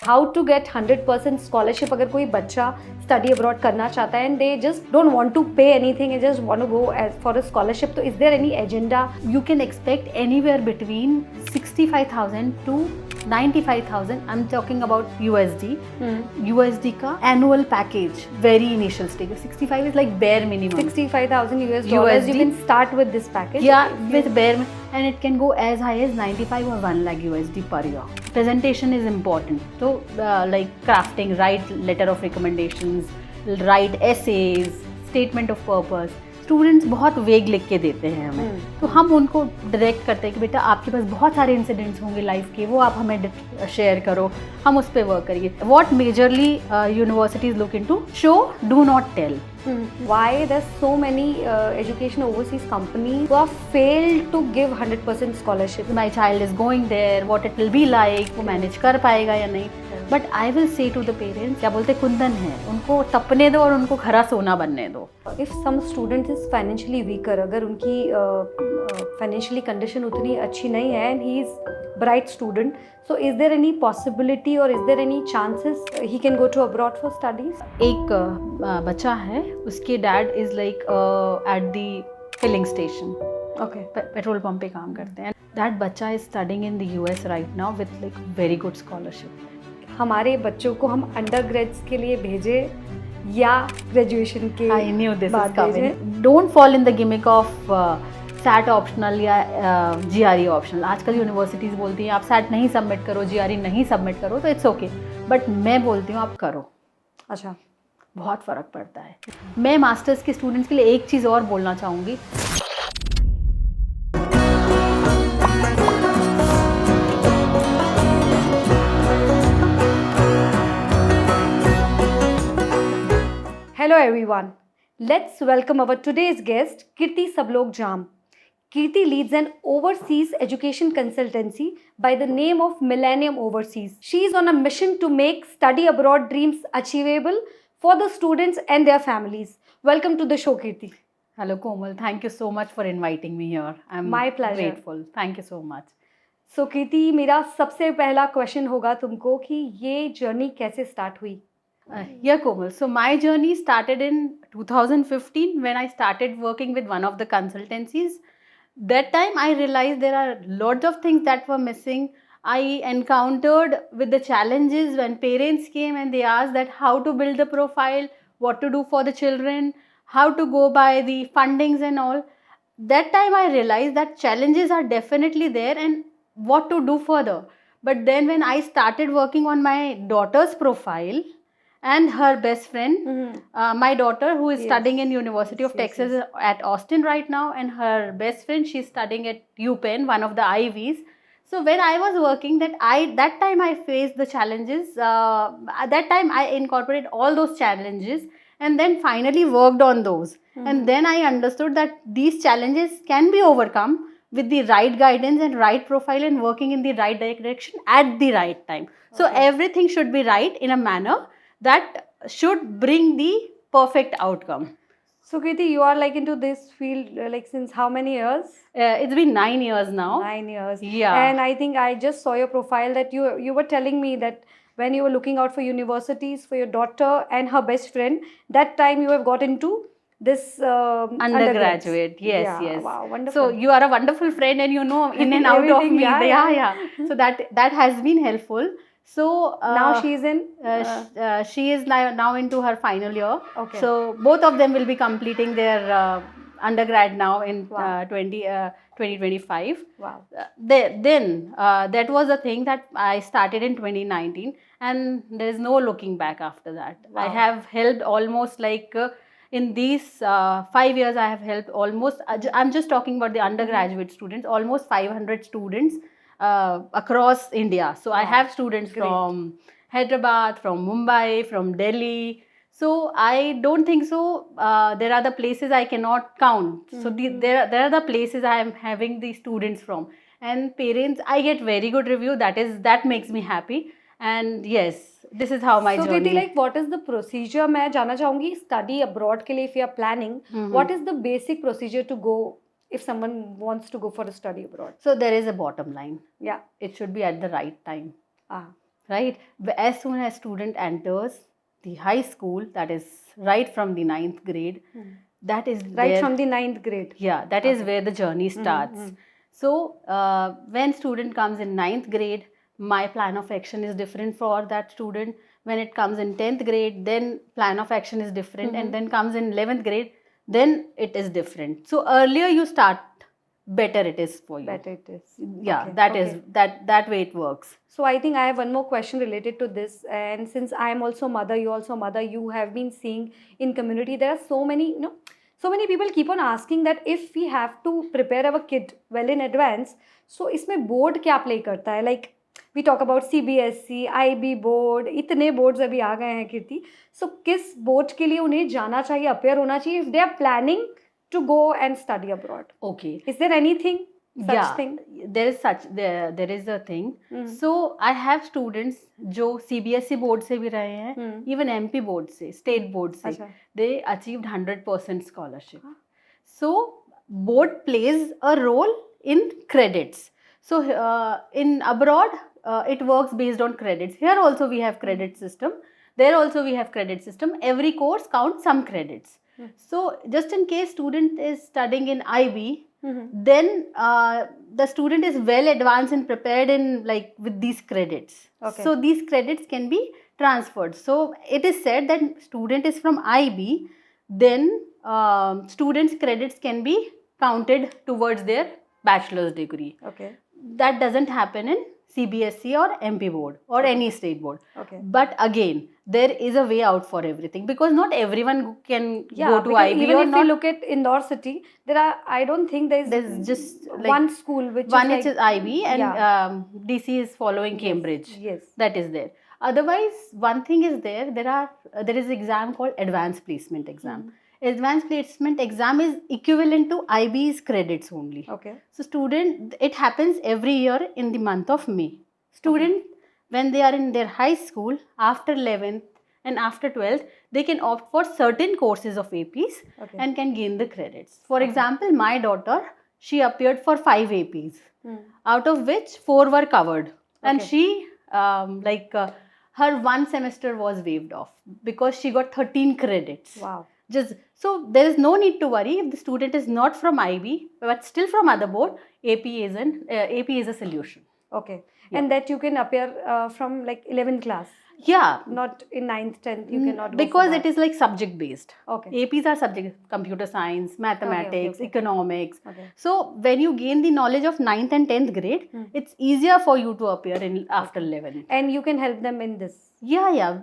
How to get 100% scholarship अगर कोई बच्चा स्टडी अब्रॉड करना चाहता है and they just don't want to pay anything and just want to go for a scholarship, तो is there any agenda? You can expect anywhere between 65,000 to 95,000. I'm talking about USD. USD का annual package, very initial stage. 65 is like bare minimum. 65,000 US dollars. You can start with this package. Yeah, with bare, and it can go as high as 95 or 1 lakh USD per year. Presentation is important. So like crafting, write letter of recommendations, write essays, statement of purpose. Students बहुत वेग लिख के देते हैं हमें, तो हम उनको डायरेक्ट करते हैं कि बेटा आपके पास बहुत सारे इंसिडेंट्स होंगे लाइफ के, वो आप हमें शेयर करो, हम उस पर वर्क करेंगे. What majorly universities look into, show, do not tell. Why there's so many education overseas companies who have failed to give 100% scholarship? My child is going there, what it will be like, वो manage कर पाएगा या नहीं. But I will say to the parents, क्या बोलते कुंदन है, उनको तपने दो और उनको खरा सोना बनने दो. If some student is financially weaker, अगर उनकी फाइनेंशियली कंडीशन उतनी अच्छी नहीं है and he is bright student, so is there any possibility or is there any chances he can go to abroad for studies? एक बच्चा है, उसके dad is like at the filling station, Okay. Petrol pump पे काम करते हैं. That बच्चा is studying in the US right now with like very good scholarship. हमारे बच्चों को हम अंडर ग्रेड्स के लिए भेजें या ग्रेजुएशन के? I knew this बाद is coming. भेजें? Don't fall in the gimmick of SAT optional या GRE ऑप्शनल. आजकल यूनिवर्सिटीज़ बोलती हैं आप सैट नहीं सबमिट करो, GRE नहीं सबमिट करो, तो इट्स ओके. बट मैं बोलती हूँ आप करो. अच्छा, बहुत फ़र्क पड़ता है. मैं मास्टर्स के स्टूडेंट्स के लिए एक चीज़ और बोलना चाहूँगी. hello everyone. Let's welcome our today's guest, Kirti Sablok-Jam. Kirti leads an overseas education consultancy by the name of Millennium Overseas. She is on a mission to make study abroad dreams achievable for the students and their families. Welcome to the show, Kirti. Hello Komal, thank you so much for inviting me here. I'm My pleasure. Grateful. Thank you so much. So Kirti, मेरा सबसे पहला question होगा तुमको कि ये journey कैसे start हुई? Yeah, Komal. So my journey started in 2015 when I started working with one of the consultancies. That time I realized there are lots of things that were missing. I encountered with the challenges when parents came and they asked that how to build the profile, what to do for the children, how to go by the fundings and all. That time I realized that challenges are definitely there and what to do further. But then when I started working on my daughter's profile, and her best friend, my daughter who is studying in University of Texas at Austin right now, and her best friend, she's studying at UPenn, one of the Ivies. So when I was working, that time I faced the challenges. At that time I incorporated all those challenges and then finally worked on those. And then I understood that these challenges can be overcome with the right guidance and right profile and working in the right direction at the right time. So everything should be right in a manner that should bring the perfect outcome. So Kirti, you are like into this field like since how many years? It's been 9 years now. 9 years. Yeah. And I think I just saw your profile that you were telling me that when you were looking out for universities for your daughter and her best friend, that time you have got into this undergraduate. Yes, yeah, yes. Wow, wonderful. So you are a wonderful friend and you know in and out of me. Yeah. So that has been helpful. So now she's in she is now into her final year. Okay. So both of them will be completing their undergrad now in 2025. Wow. Then that was a thing that I started in 2019 and there is no looking back after that. Wow. I have helped almost like in these 5 years I have helped almost, I'm just talking about the undergraduate students, almost 500 students across India. So I have students from Hyderabad, from Mumbai, from Delhi. So I don't think so. There are the places I cannot count. So there are the places I am having the students from. And parents, I get very good review. That makes me happy. And yes, this is how my so journey. So like what is the procedure? मैं जानना चाहूँगी study abroad के लिए if you are planning, what is the basic procedure to go if someone wants to go for a study abroad? So there is a bottom line. Yeah. It should be at the right time. right? As soon as student enters the high school, that is right from the 9th grade, that is Right where, from the 9th grade. yeah, that is where the journey starts. mhm. So when student comes in 9th grade, my plan of action is different for that student. When it comes in 10th grade, then plan of action is different, and then comes in 11th grade, then it is different. So earlier you start, better it is for you. Better it is. Yeah, Okay, that okay. is that way it works. So I think I have one more question related to this. And since I am also mother, you also mother, you have been seeing in community, there are so many, so many people keep on asking that if we have to prepare our kid well in advance, so इसमें board क्या play करता है? Like we talk about CBSE, IB board, इतने boards अभी आ गए हैं कीर्ति. So किस board के लिए उन्हें जाना चाहिए, appear होना चाहिए if they are planning to go and study abroad? Okay. Is there anything? Such thing? there is a thing. So I have students जो CBSE बोर्ड से भी रहे हैं, even MP बोर्ड से, स्टेट बोर्ड से, they achieved 100% scholarship. So board plays a role in credits. So in abroad it works based on credits. Here also we have credit system, there also we have credit system. Every course counts some credits. So just in case student is studying in IB, then the student is well advanced and prepared in like with these credits. Okay. So these credits can be transferred. So it is said that student is from IB, then students credits can be counted towards their bachelor's degree. Okay. That doesn't happen in CBSE or MP board or any state board. Okay. But again, there is a way out for everything, because not everyone can go to because IB even or if not. we look at Indore city, I don't think There's just like one school which one is is IB, and DC is following Cambridge. Yes. That is there. Otherwise, one thing is there. There is exam called advanced placement exam. Advanced placement exam is equivalent to IB's credits only. Okay. So student, it happens every year in the month of May. Student, when they are in their high school, after 11th and after 12th, they can opt for certain courses of APs and can gain the credits. For example, my daughter, she appeared for 5 APs, out of which 4 were covered. And she, her one semester was waived off because she got 13 credits. Wow. So there is no need to worry if the student is not from IB but still from other board. AP is a solution. Okay. And that you can appear from like 11th class. Yeah. Not in 9th, 10th, you cannot go because for it is like subject based. Okay. APs are subject, computer science, mathematics, economics. Okay. So when you gain the knowledge of 9th and 10th grade, it's easier for you to appear in after 11th. And you can help them in this. Yeah.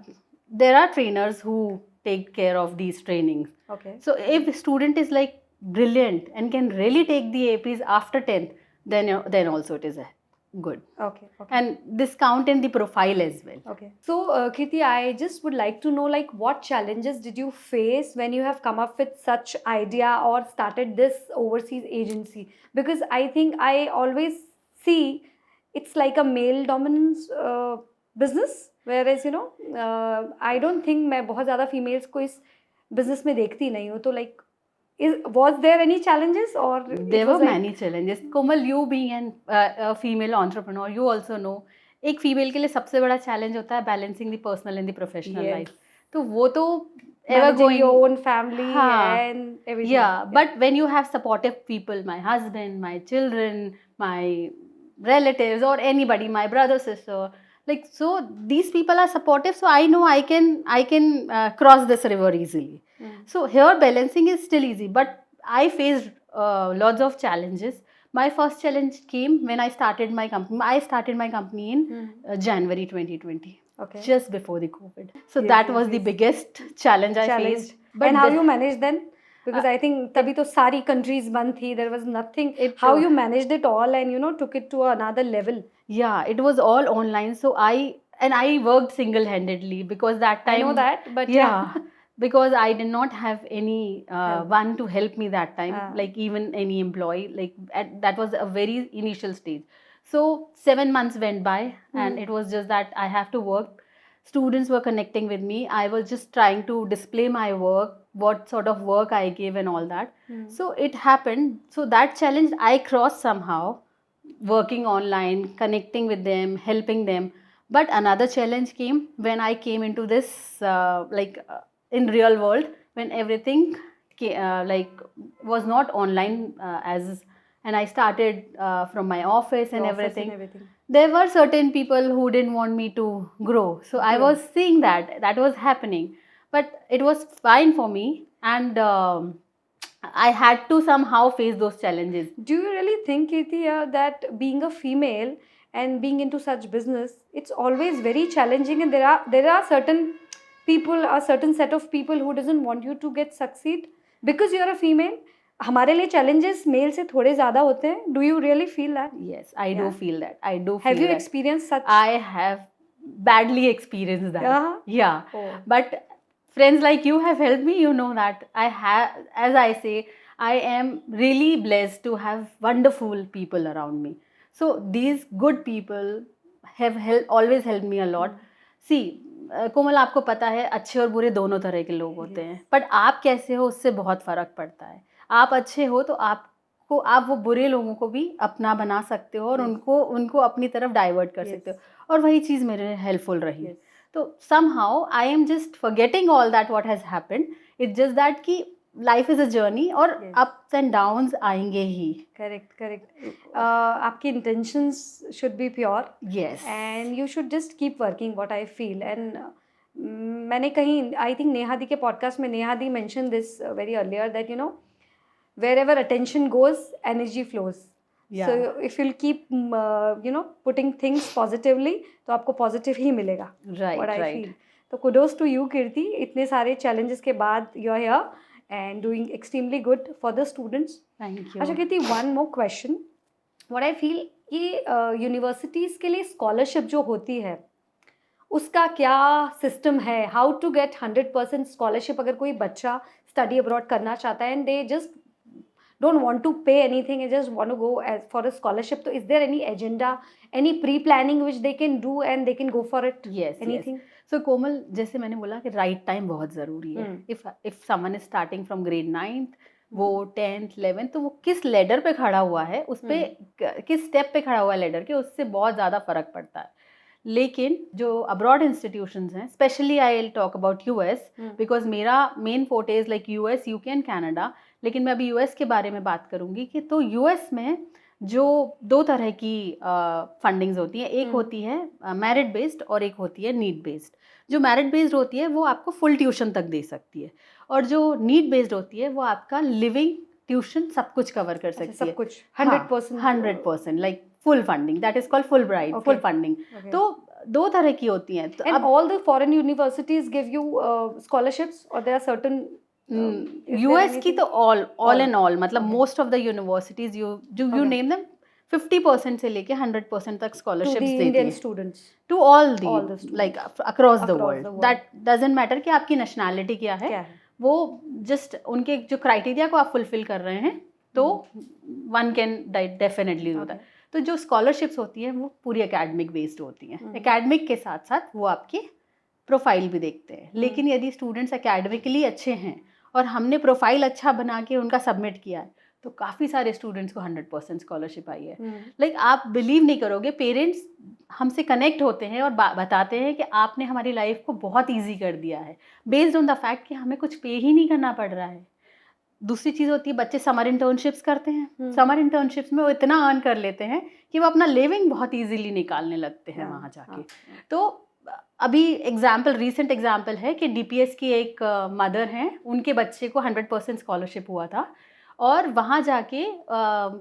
There are trainers who take care of these trainings. Okay. So if the student is like brilliant and can really take the APs after 10th, then also it is good. Okay. And this count in the profile as well. Okay. So Kirti, I just would like to know like what challenges did you face when you have come up with such idea or started this overseas agency? Because I think I always see it's like a male dominance business. Whereas I don't think मैं बहुत ज़्यादा females को इस business में देखती नहीं हूँ. तो like, was there any challenges or? There were many challenges. Komal, you being a female entrepreneur, you also know, एक female के लिए सबसे बड़ा challenge होता है balancing the personal and the professional life. तो वो तो ever going your own family and everything. Yeah, but when you have supportive people, my husband, my children, my relatives or anybody, my brother, sister, like, so these people are supportive, so I know I can cross this river easily. So here balancing is still easy, but I faced lots of challenges. My first challenge came when I started my company. I started my company in January 2020. Okay. Just before the COVID. So that was the biggest challenge I faced. But and how you managed then? Because I think तभी तो सारी countries बंद थी. There was nothing. How you managed it all and took it to another level? Yeah, it was all online. So I worked single-handedly because that time. I know that, but yeah. Because I did not have any one to help me that time, like even any employee. Like that was a very initial stage. So 7 months went by, and it was just that I have to work. Students were connecting with me. I was just trying to display my work, what sort of work I gave and all that. So it happened. So that challenge I crossed somehow, working online, connecting with them, helping them. But another challenge came when I came into this in real world, when everything was not online as and I started from my office and Office everything. There were certain people who didn't want me to grow, so I Yeah. was seeing that was happening, but it was fine for me, and I had to somehow face those challenges. Do you really think, Kirti, that being a female and being into such business, it's always very challenging, and there are certain people, a certain set of people who doesn't want you to get succeed because you are a female? हमारे लिए challenges mail से थोड़े ज़्यादा होते हैं. Do you really feel that? Yes, I do Yeah. feel that. I do Have feel you that. experienced such? I have badly experienced that. Yeah. Yeah. Oh. But friends like you have helped me. You know that I have, as I say, I am really blessed to have wonderful people around me. So these good people have always helped me a lot. See, कोमल, आपको पता है अच्छे और बुरे दोनों तरह के लोग होते हैं, बट आप कैसे हो उससे बहुत फ़र्क पड़ता है. आप अच्छे हो तो आप वो बुरे लोगों को भी अपना बना सकते हो और उनको अपनी तरफ डाइवर्ट कर सकते हो, और वही चीज़ मेरे हेल्पफुल रही. तो somehow I am just forgetting all that what has happened. It's just that कि लाइफ इज अ जर्नी और अप्स एंड डाउन्स आएंगे ही. करेक्ट. आपकी intentions should be pure. Yes. And you should just keep working, what I feel. And मैंने कहीं, I think Neha di के podcast में Neha di mention this very earlier, that you know wherever attention goes, energy flows. Yeah. So if you'll keep putting things positively, तो आपको positive ही मिलेगा. Right. What I feel. तो kudos to you, Kirti. इतने सारे challenges के बाद you are here and doing extremely good for the students. Thank you. अच्छा Kirti, one more question. What I feel कि universities के लिए scholarship जो होती है उसका क्या सिस्टम है? हाउ टू गेट 100% स्कॉलरशिप अगर कोई बच्चा स्टडी अब्रॉड करना चाहता है and they just don't want to pay anything and just want to go for a scholarship, so is there any agenda, any pre-planning which they can do and they can go for it? Yes. Anything? So कोमल, जैसे मैंने बोला कि right time बहुत ज़रूरी है. If someone is starting from grade 9th, वो 10th 11th, तो वो किस लेडर पे खड़ा हुआ है, उस पे किस स्टेप पे खड़ा हुआ है लेडर के, उससे बहुत ज़्यादा फ़र्क पड़ता है. लेकिन जो अब्रॉड इंस्टीट्यूशंस हैं, specially I will talk about US, because मेरा मेन फोटे is like US, UK and Canada. लेकिन मैं अभी यूएस के बारे में बात करूँगी कि तो यूएस में जो दो तरह की फंडिंग्स होती हैं, एक होती है मेरिट बेस्ड और एक होती है नीड बेस्ड. जो मेरिट बेस्ड होती है वो आपको फुल ट्यूशन तक दे सकती है, और जो नीड बेस्ड होती है वो आपका लिविंग ट्यूशन सब कुछ कवर कर सकती है. सब कुछ 100% like full funding, that is called Fulbright, full funding. तो दो तरह की होती हैं. And all the foreign universities give you scholarships और देयर आर सर्टेन यूएस की तो ऑल एंड ऑल, मतलब most of the universities you name them 50% से लेके 100% तक स्कॉलरशिप्स देती हैं students to all the like across the world. That doesn't matter कि आपकी नेशनैलिटी क्या है, वो जस्ट उनके जो क्राइटेरिया को आप फुलफिल कर रहे हैं तो one can definitely do that. तो जो स्कॉलरशिप्स होती हैं वो पूरी एकेडमिक बेस्ड होती हैं. एकेडमिक के साथ साथ वो आपकी प्रोफाइल भी देखते हैं. लेकिन यदि स्टूडेंट्स एकेडमिकली अच्छे हैं और हमने प्रोफाइल अच्छा बना के उनका सबमिट किया है, तो काफ़ी सारे स्टूडेंट्स को 100% स्कॉलरशिप आई है. लाइक आप बिलीव नहीं करोगे, पेरेंट्स हमसे कनेक्ट होते हैं और बताते हैं कि आपने हमारी लाइफ को बहुत ईजी कर दिया है, बेस्ड ऑन द फैक्ट कि हमें कुछ पे ही नहीं करना पड़ रहा है. दूसरी चीज़ होती है, बच्चे समर इंटर्नशिप्स करते हैं. समर इंटर्नशिप्स में वो इतना अर्न कर लेते हैं कि वो अपना लिविंग बहुत ईजीली निकालने लगते हैं वहाँ जाके. तो अभी रीसेंट एग्जाम्पल है कि डीपीएस की एक मदर हैं, उनके बच्चे को 100% स्कॉलरशिप हुआ था, और वहाँ जाके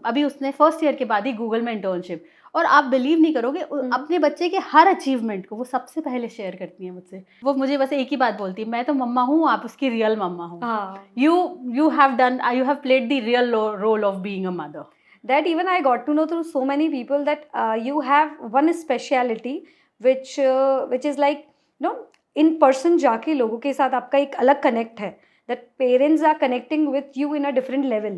अभी उसने फर्स्ट ईयर के बाद ही गूगल में इंटर्नशिप, और आप बिलीव नहीं करोगे अपने बच्चे के हर अचीवमेंट को वो सबसे पहले शेयर करती हैं मुझसे. वो मुझे बस एक ही बात बोलती है, मैं तो मम्मा हूँ, आप उसकी रियल मम्मा हूँ. You have played the real role of being a mother. That even I got to know through so many people that you have one speciality which is like in person जाके लोगों के साथ आपका एक अलग connect है, that parents are connecting with you in a different level.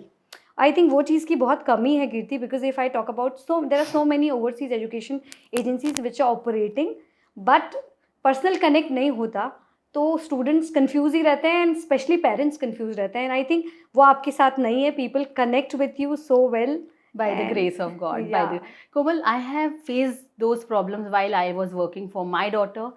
I think वो चीज़ की बहुत कमी है कीर्ति, because if I talk about there are so many overseas education agencies which are operating, but personal connect नहीं होता तो students confuse ही रहते हैं, एंड स्पेशली पेरेंट्स कंफ्यूज रहते हैं. एंड आई थिंक वो आपके साथ नहीं है. People connect with you so well By the And- grace of God. yeah. By the Komal, I have faced those problems while I was working for my daughter.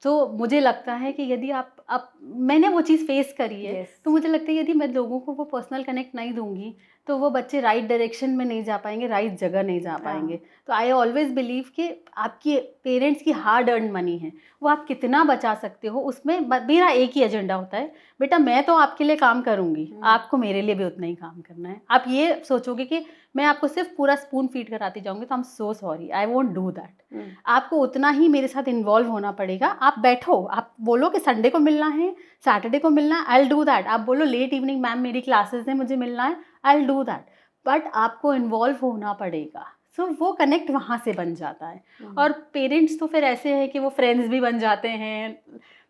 तो मुझे लगता है कि यदि आप मैंने वो चीज़ फेस करी है, Yes. तो मुझे लगता है यदि मैं लोगों को वो पर्सनल कनेक्ट नहीं दूंगी तो वो बच्चे राइट डायरेक्शन में नहीं जा पाएंगे, राइट जगह नहीं जा पाएंगे. तो आई ऑलवेज बिलीव कि आपकी पेरेंट्स की हार्ड अर्न मनी है, वो आप कितना बचा सकते हो उसमें मेरा एक ही एजेंडा होता है, बेटा मैं तो आपके लिए काम करूंगी, आपको मेरे लिए भी उतना ही काम करना है. आप ये सोचोगे कि मैं आपको सिर्फ पूरा स्पून फीड कराती जाऊंगी तो I am so sorry, I won't do that. आपको उतना ही मेरे साथ इन्वॉल्व होना पड़ेगा. आप बैठो, आप बोलो कि संडे को मिलना है, सैटरडे को मिलना है, आई विल डू दैट. आप बोलो लेट इवनिंग मैम मेरी क्लासेस हैं, मुझे मिलना है, I will do that. But आपको इन्वॉल्व होना पड़ेगा. सो वो कनेक्ट वहाँ से बन जाता है. और पेरेंट्स तो फिर ऐसे हैं कि वो फ्रेंड्स भी बन जाते हैं.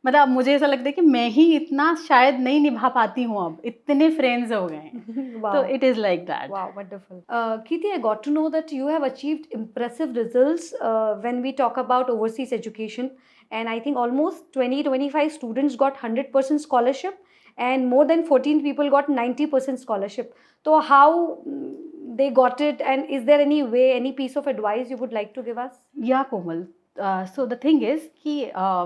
मतलब मुझे ऐसा लगता है कि मैं ही इतना शायद नहीं निभा पाती हूँ, अब इतने फ्रेंड्स हो गए हैं. Wow. तो it is like that. Wow, wonderful. Kirti, I got to know that you have achieved impressive results when we talk about overseas education. And I think almost 25 students got 100% scholarship and more than 14 people got 90% scholarship. So how they got it, and is there any way, any piece of advice you would like to give us? Yeah, Komal. So the thing is कि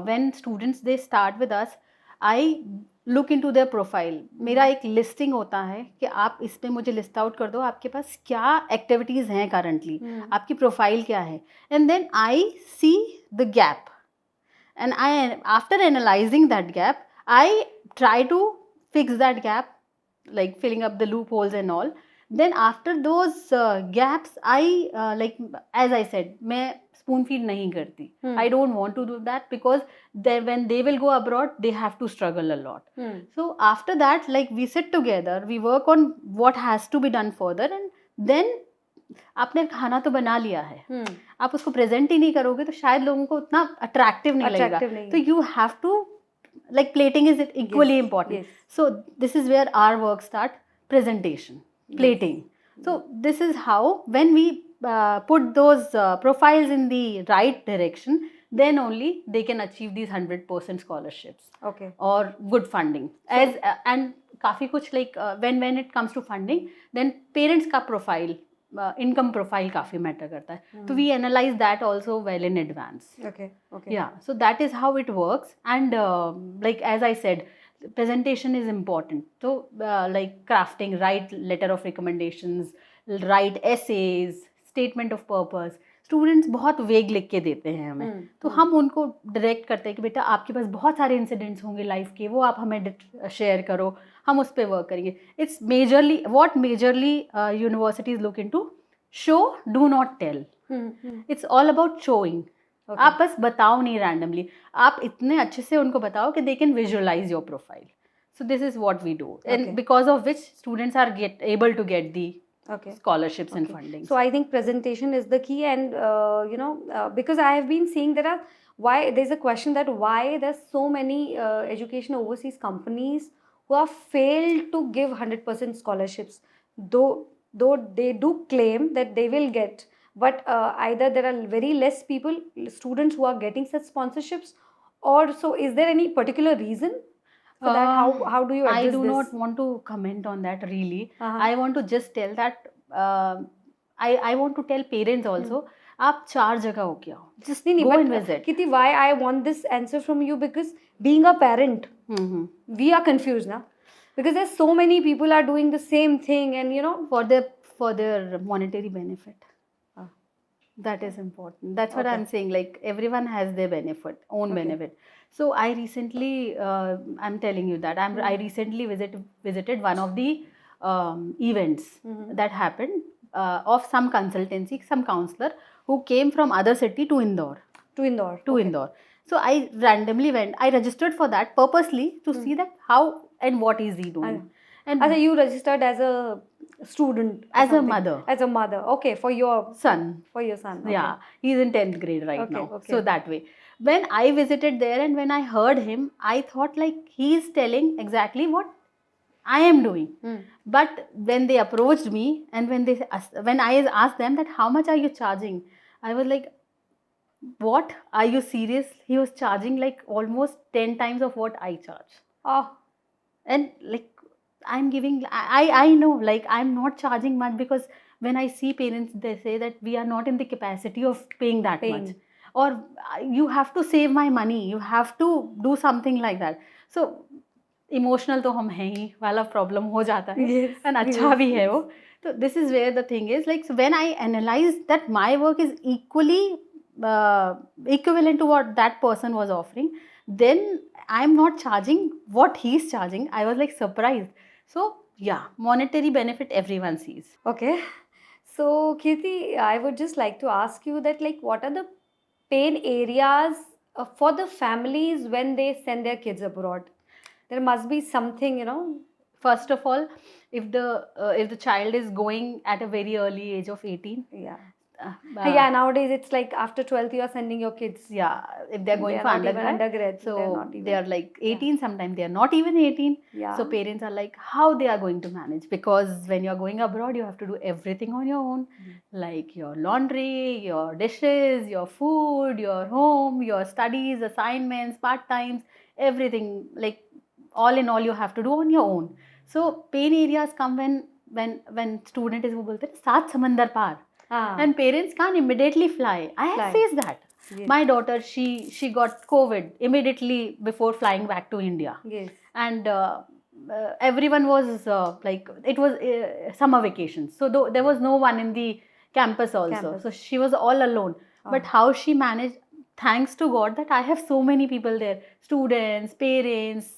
when students they start with us, I look into their profile. मेरा एक listing होता है कि आप इस पे मुझे लिस्ट आउट कर दो आपके पास क्या एक्टिविटीज़ हैं करंटली, आपकी प्रोफाइल क्या है, and then I see the gap, and I after analysing that gap I try to fix that gap, like filling up the loopholes and all. Then after those gaps I like as I said मैं spoon feed नहीं करती. I don't want to do that because when they will go abroad they have to struggle a lot. So after that like we sit together, we work on what has to be done further, and then आपने खाना तो बना लिया है, आप उसको present ही नहीं करोगे तो शायद लोगों को उतना अट्रैक्टिव नहीं लगेगा. तो you have to like plating is equally important. So this is where our work start, presentation, plating. So this is how when we put those profiles in the right direction, then only they can achieve these 100% scholarships. Okay. Or good funding. As and काफी कुछ like when it comes to funding, then parents का profile, income profile काफी matter करता है. So we analyze that also well in advance. Okay. Yeah, so that is how it works. And like as I said, presentation is important. So like crafting, write letter of recommendations, write essays, statement of purpose. Students बहुत वेग लिख के देते हैं हमें, तो हम उनको डायरेक्ट करते हैं कि बेटा आपके पास बहुत सारे इंसिडेंट्स होंगे लाइफ के, वो आप हमें शेयर करो, हम उस पर वर्क करेंगे. It's majorly what majorly universities look into, show do not tell. It's all about showing. आप बस बताओ नहीं रैंडमली, आप इतने अच्छे से उनको बताओ कि they can visualise your profile. So this is what we do, and because of which students are able to get the scholarships and funding. So I think presentation is the key, and because I have been seeing there's a question that why there's so many education overseas companies who have failed to give 100% scholarships, though they do claim that they will get, but either there are very less students who are getting such sponsorships, or so is there any particular reason for that? How do you address I do this? not want to comment on that really. I want to just tell that I want to tell parents also, आप 4 जगह हो क्या हो, just go and visit. Kirti, why I want this answer from you, because being a parent, we are confused now, because there's so many people are doing the same thing, and for their monetary benefit. That is important. That's what I'm saying. Like everyone has their own benefit. So I recently, I'm telling you that I recently visited one of the events that happened of some consultancy, some counselor who came from other city to Indore. Indore. So I randomly went. I registered for that purposely to see that how and what is he doing. And you registered as a student, as a mother. Okay, for your son. Okay. Yeah, he's in 10th grade right now. So that way, when I visited there and when I heard him, I thought like he is telling exactly what I am doing. But when they approached me and when I asked them that how much are you charging, I was like, what, are you serious? He was charging like almost 10 times of what I charge. And like I'm giving, I know like I'm not charging much because when I see parents, they say that we are not in the capacity of paying that Paying. much, or you have to save my money, you have to do something like that. So emotional तो हम हैं ही वाला problem हो जाता है, Yes, and अच्छा yes, भी है yes. वो. तो this is where the thing is like when I analyse that my work is equally equivalent to what that person was offering, then I'm not charging what he's charging. I was like surprised. So yeah, monetary benefit everyone sees. Okay. So, Kirti, I would just like to ask you that, like, what are the pain areas for the families when they send their kids abroad? There must be something, you know. First of all, if the child is going at a very early age of 18, Yeah. uh, Yeah, nowadays it's like after 12th you are sending your kids. yeah, if they're going They are for not even undergrad, undergrad, so they're not even. they are like 18, sometimes they are not even 18. Yeah. So parents are like, how they are going to manage? Because when you're going abroad, you have to do everything on your own, like your laundry, your dishes, your food, your home, your studies, assignments, part times, everything, like all in all you have to do on your own. So pain areas come when student is, वो बोलते हैं सात समंदर पार, and parents can't immediately fly. I have faced that. Yes. My daughter, she got COVID immediately before flying back to India. Yes. And everyone was like, it was summer vacations, so there was no one in the campus also. Campus. So she was all alone. But how she managed, thanks to God that I have so many people there, students, parents,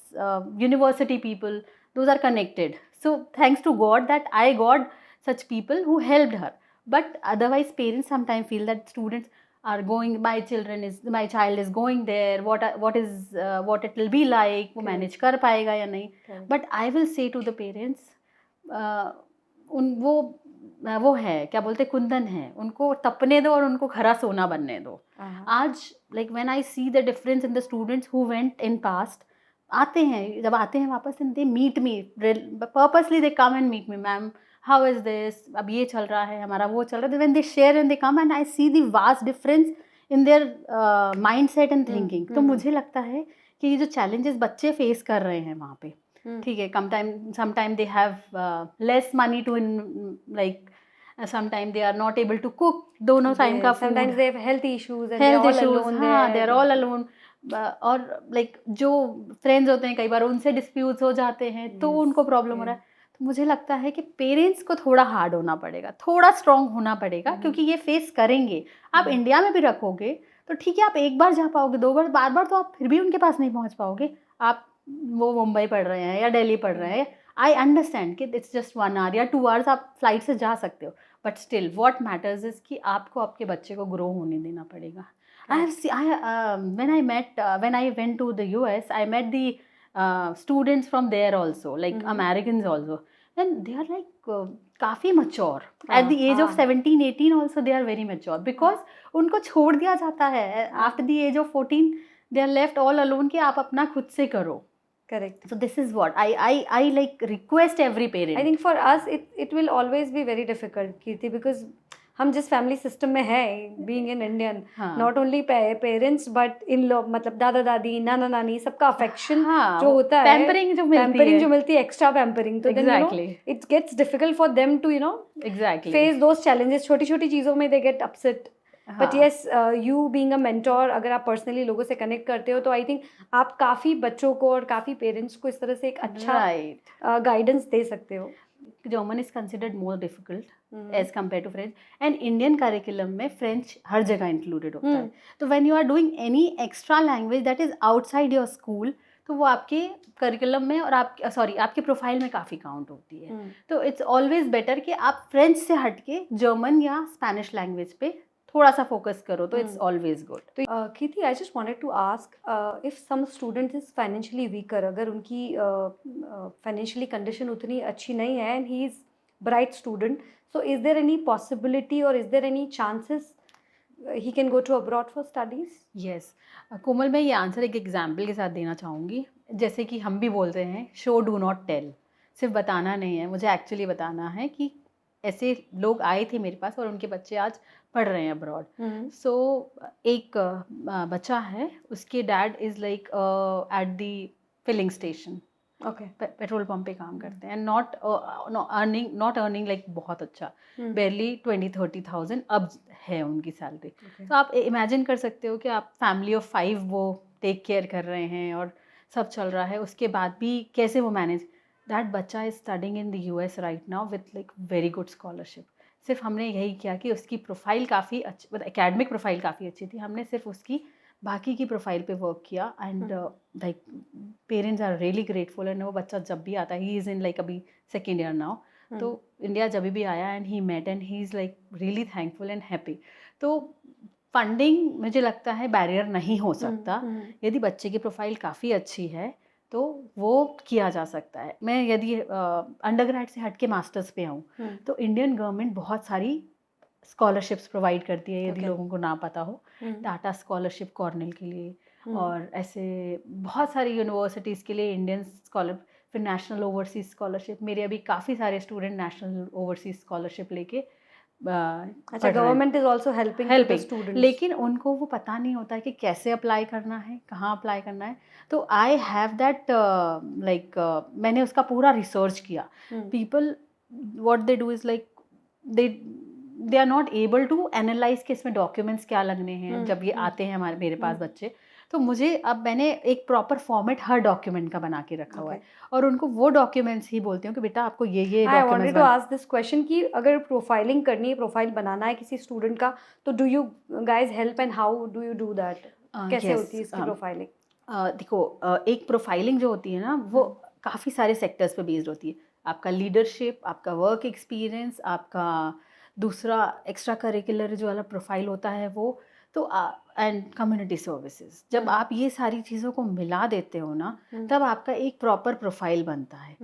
university people, those are connected. So thanks to God that I got such people who helped her. But otherwise parents sometimes feel that students are going, my child is going there, what it will be like, वो manage कर पाएगा या नहीं. But I will say to the parents, वो है क्या बोलते, कुंदन है, उनको तपने दो और उनको खरा सोना बनने दो. आज like when I see the difference in the students who went in past, आते हैं, जब आते हैं वापस, and they meet me purposely, they come and meet me, ma'am, how is this, अब ये चल रहा है, हमारा वो चल रहा है. When they share and they come, and I see the vast difference in their mindset and thinking. तो मुझे लगता है कि ये जो challenges बच्चे face कर रहे हैं वहाँ पे, ठीक है, sometime they have less money to like sometimes they are not able to cook दोनों time का food. Sometimes they have health issues and health they're all issues, alone हाँ, there. they're all alone. और like जो friends होते हैं कई बार उनसे disputes हो जाते हैं, तो उनको problem हो रहा है. तो मुझे लगता है कि पेरेंट्स को थोड़ा हार्ड होना पड़ेगा, थोड़ा स्ट्रांग होना पड़ेगा, क्योंकि ये फेस करेंगे. आप इंडिया में भी रखोगे तो ठीक है, आप एक बार जा पाओगे, दो बार, बार बार तो आप फिर भी उनके पास नहीं पहुंच पाओगे. आप वो मुंबई पढ़ रहे हैं या दिल्ली पढ़ रहे हैं, आई अंडरस्टैंड कि इट्स जस्ट 1 hour या 2 hours आप फ्लाइट से जा सकते हो, but still what matters is कि आपको आपके बच्चे को ग्रो होने देना पड़ेगा. When I went to the US, I met the students from there also, like Americans also, and they are like काफ़ी mature. At the age of 17, 18 also they are very mature, because उनको छोड़ दिया जाता है. After the age of 14, they are left all alone कि आप अपना खुद से करो. Correct. So this is what I like request every parent. I think for us it will always be very difficult, Kirti, because हम जिस family system में है, being in Indian, not only parents but in law, मतलब दादा दादी, नाना नानी, सबका affection जो होता है, पैम्परिंग जो मिलती है, एक्स्ट्रा पैम्परिंग, तो then you know it gets difficult for them to you know face those challenges. छोटी छोटी चीज़ों में they get upset. But yes, you being a mentor, अगर आप पर्सनली लोगों से कनेक्ट करते हो तो आई थिंक आप काफ़ी बच्चों को और काफ़ी पेरेंट्स को इस तरह से एक अच्छा गाइडेंस दे सकते हो. German is considered more difficult as compared to French, and Indian curriculum में French हर जगह included होता है. तो when you are doing any extra language that is outside your school, तो वो आपके curriculum में और आपके प्रोफाइल में काफ़ी काउंट होती है. तो it's always better कि आप फ्रेंच से हट के जर्मन या स्पेनिश लैंग्वेज पे थोड़ा सा फोकस करो, तो इट्स ऑलवेज गुड. तो Kirti, I just wanted to ask, if some student is financially weaker, अगर उनकी फाइनेंशियली कंडीशन उतनी अच्छी नहीं है and he is bright student, so is there any possibility और is there any chances he can go to abroad for studies? Yes Komal, मैं ये answer एक एग्जाम्पल के साथ देना चाहूँगी. जैसे कि हम भी बोलते हैं शो डू नॉट टेल, सिर्फ बताना नहीं है, मुझे एक्चुअली बताना है कि ऐसे लोग आए थे मेरे पास और उनके बच्चे आज पढ़ रहे हैं अब्रॉड. सो एक बच्चा है, उसके dad is like at the filling station, okay. Petrol pump पे काम करते हैं, नॉट अर्निंग लाइक बहुत अच्छा, बेरली 20-30,000 अब है उनकी सैलरी. तो आप इमेजिन कर सकते हो कि आप फैमिली ऑफ 5 वो टेक केयर कर रहे हैं और सब चल रहा है, उसके बाद भी कैसे वो मैनेज. दैट बच्चा is studying in the US right now with like very good scholarship. सिर्फ हमने यही किया कि उसकी प्रोफाइल काफ़ी अच्छी, मतलब एकेडमिक प्रोफाइल काफ़ी अच्छी थी, हमने सिर्फ उसकी बाकी की प्रोफाइल पे वर्क किया. And like parents are really grateful. And वो बच्चा जब भी आता है, ही इज़ इन लाइक अभी सेकेंड ईयर नाउ, तो इंडिया जब भी आया and he met and he is like really thankful and happy. तो फंडिंग मुझे लगता है बैरियर नहीं हो सकता. यदि बच्चे की प्रोफाइल काफ़ी अच्छी है तो वो किया जा सकता है. मैं यदि अंडरग्रेड से हट के मास्टर्स पे आऊँ तो इंडियन गवर्नमेंट बहुत सारी स्कॉलरशिप्स प्रोवाइड करती है, यदि लोगों को ना पता हो. टाटा स्कॉलरशिप कॉर्नेल के लिए, और ऐसे बहुत सारी यूनिवर्सिटीज़ के लिए इंडियन स्कॉलर, फिर नेशनल ओवरसीज स्कॉलरशिप. मेरे अभी काफ़ी सारे स्टूडेंट नेशनल ओवरसीज स्कॉलरशिप लेके अच्छा, government is also helping students. लेकिन उनको वो पता नहीं होता है कि कैसे अप्लाई करना है, कहाँ अप्लाई करना है. तो आई हैव दैट लाइक मैंने उसका पूरा रिसर्च किया. People what they do is like they are not able to analyse कि इसमें डॉक्यूमेंट्स क्या लगने हैं जब ये आते हैं मेरे पास बच्चे. तो मुझे अब मैंने एक प्रॉपर फॉर्मेट हर डॉक्यूमेंट का बना के रखा हुआ है, और उनको वो डॉक्यूमेंट्स ही बोलती हूँ कि बेटा आपको ये I wanted to ask this question कि अगर प्रोफाइलिंग करनी है, प्रोफाइल बनाना है किसी स्टूडेंट का, तो do you guys help and how do you do that? कैसे होती है इसकी प्रोफाइलिंग? देखो, एक प्रोफाइलिंग जो होती है ना वो काफ़ी सारे सेक्टर्स पे बेस्ड होती है. आपका लीडरशिप, आपका वर्क एक्सपीरियंस, आपका दूसरा एक्स्ट्रा करिकुलर जो वाला प्रोफाइल होता है वो, तो एंड कम्युनिटी सर्विसेज. जब आप ये सारी चीज़ों को मिला देते हो ना, तब आपका एक प्रॉपर प्रोफाइल बनता है.